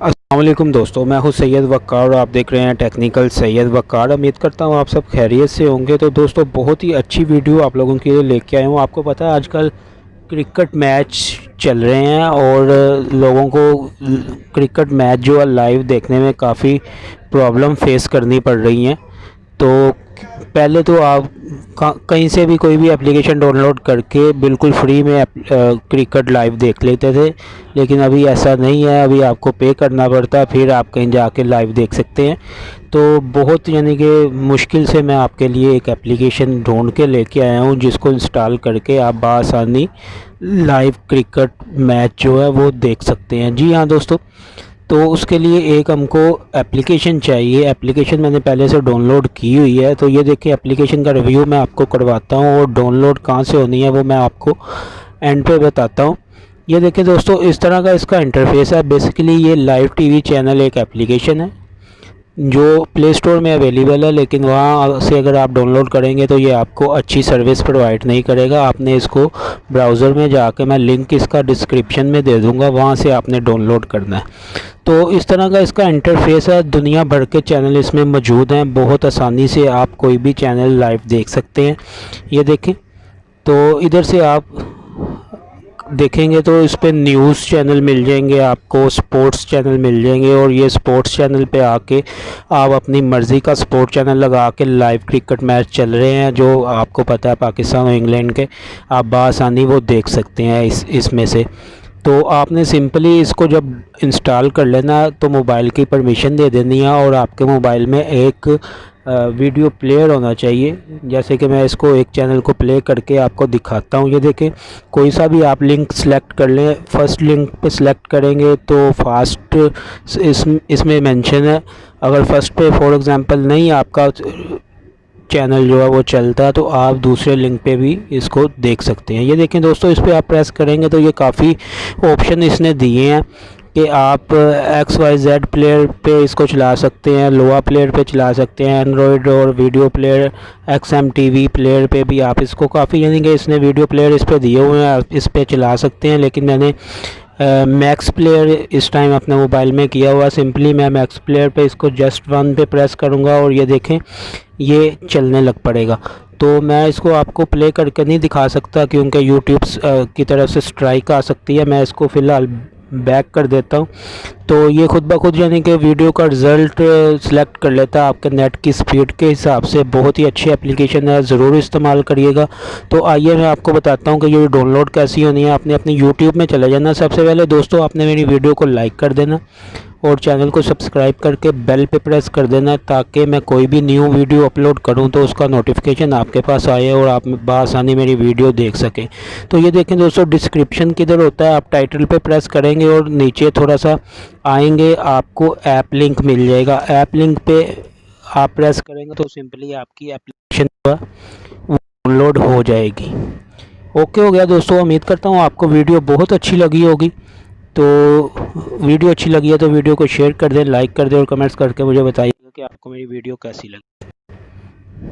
अस्सलाम वालेकुम दोस्तों, मैं हूं सैयद वक़ार और आप देख रहे हैं टेक्निकल सैयद वक़ार। उम्मीद करता हूं आप सब खैरियत से होंगे। तो दोस्तों, बहुत ही अच्छी वीडियो आप लोगों के लिए लेके आया हूं। आपको पता है आजकल क्रिकेट मैच चल रहे हैं और लोगों को क्रिकेट मैच जो है लाइव देखने में काफ़ी प्रॉब्लम फेस करनी पड़ रही हैं। तो पहले तो आप कहीं से भी कोई भी एप्लीकेशन डाउनलोड करके बिल्कुल फ्री में क्रिकेट लाइव देख लेते थे, लेकिन अभी ऐसा नहीं है। अभी आपको पे करना पड़ता है, फिर आप कहीं जाके लाइव देख सकते हैं। तो बहुत यानी कि मुश्किल से मैं आपके लिए एक एप्लीकेशन ढूंढ के लेके आया हूं, जिसको इंस्टॉल करके आप बआसानी लाइव क्रिकेट मैच जो है वो देख सकते हैं। जी हाँ दोस्तों, तो उसके लिए एक हमको एप्लीकेशन चाहिए। एप्लीकेशन मैंने पहले से डाउनलोड की हुई है। तो ये देखिए, एप्लीकेशन का रिव्यू मैं आपको करवाता हूँ और डाउनलोड कहाँ से होनी है वो मैं आपको एंड पे बताता हूँ। ये देखिए दोस्तों, इस तरह का इसका इंटरफेस है। बेसिकली ये लाइव टीवी चैनल एक एप्लीकेशन है जो प्ले स्टोर में अवेलेबल है, लेकिन वहाँ से अगर आप डाउनलोड करेंगे तो ये आपको अच्छी सर्विस प्रोवाइड नहीं करेगा। आपने इसको ब्राउज़र में जाके, मैं लिंक इसका डिस्क्रिप्शन में दे दूँगा, वहाँ से आपने डाउनलोड करना है। तो इस तरह का इसका इंटरफेस है। दुनिया भर के चैनल इसमें मौजूद हैं। बहुत आसानी से आप कोई भी चैनल लाइव देख सकते हैं। ये देखें, तो इधर से आप देखेंगे तो इस पर न्यूज़ चैनल मिल जाएंगे, आपको स्पोर्ट्स चैनल मिल जाएंगे। और ये स्पोर्ट्स चैनल पे आके आप अपनी मर्ज़ी का स्पोर्ट चैनल लगा के लाइव क्रिकेट मैच चल रहे हैं जो आपको पता है पाकिस्तान और इंग्लैंड के, आप बआसानी वो देख सकते हैं इसमें से। तो आपने सिंपली इसको जब इंस्टॉल कर लेना तो मोबाइल की परमिशन दे देनी है और आपके मोबाइल में एक वीडियो प्लेयर होना चाहिए। जैसे कि मैं इसको एक चैनल को प्ले करके आपको दिखाता हूँ। ये देखें, कोई सा भी आप लिंक सेलेक्ट कर लें। फर्स्ट लिंक पे सेलेक्ट करेंगे तो फास्ट इसमें मेंशन है। अगर फर्स्ट पे फॉर एग्ज़ाम्पल नहीं आपका चैनल जो है वो चलता है तो आप दूसरे लिंक पे भी इसको देख सकते हैं। ये देखें दोस्तों, इस पर आप प्रेस करेंगे तो ये काफ़ी ऑप्शन इसने दिए हैं कि आप XYZ प्लेयर पे इसको चला सकते हैं, लोआ प्लेयर पे चला सकते हैं, एंड्रॉयड और वीडियो प्लेयर XMTV प्लेयर पे भी आप इसको काफ़ी, यानी कि इसने वीडियो प्लेयर इस पे दिए हुए हैं, आप इस पे चला सकते हैं। लेकिन मैंने मैक्स प्लेयर इस टाइम अपने मोबाइल में किया हुआ। सिंपली मैं मैक्स प्लेयर पे इसको जस्ट वन पे प्रेस करूँगा और ये देखें ये चलने लग पड़ेगा। तो मैं इसको आपको प्ले करके नहीं दिखा सकता क्योंकि यूट्यूब की तरफ से स्ट्राइक आ सकती है। मैं इसको फ़िलहाल बैक कर देता हूँ। तो ये खुद ब खुद यानी कि वीडियो का रिज़ल्ट सेलेक्ट कर लेता है आपके नेट की स्पीड के हिसाब से। बहुत ही अच्छी एप्लीकेशन है, ज़रूर इस्तेमाल करिएगा। तो आइए मैं आपको बताता हूँ कि ये डाउनलोड कैसी होनी है। आपने अपने यूट्यूब में चले जाना। सबसे पहले दोस्तों, आपने मेरी वीडियो को लाइक कर देना और चैनल को सब्सक्राइब करके बेल पे प्रेस कर देना, ताकि मैं कोई भी न्यू वीडियो अपलोड करूं तो उसका नोटिफिकेशन आपके पास आए और आप बआसानी मेरी वीडियो देख सकें। तो ये देखें दोस्तों, डिस्क्रिप्शन किधर होता है, आप टाइटल पे प्रेस करेंगे और नीचे थोड़ा सा आएंगे, आपको ऐप लिंक मिल जाएगा। ऐप लिंक पे आप प्रेस करेंगे तो सिंपली आपकी एप्लीकेशन डाउनलोड हो जाएगी। ओके हो गया दोस्तों, उम्मीद करता हूँ आपको वीडियो बहुत अच्छी लगी होगी। तो वीडियो अच्छी लगी है तो वीडियो को शेयर कर दें, लाइक कर दें और कमेंट्स करके मुझे बताइएगा कि आपको मेरी वीडियो कैसी लगी।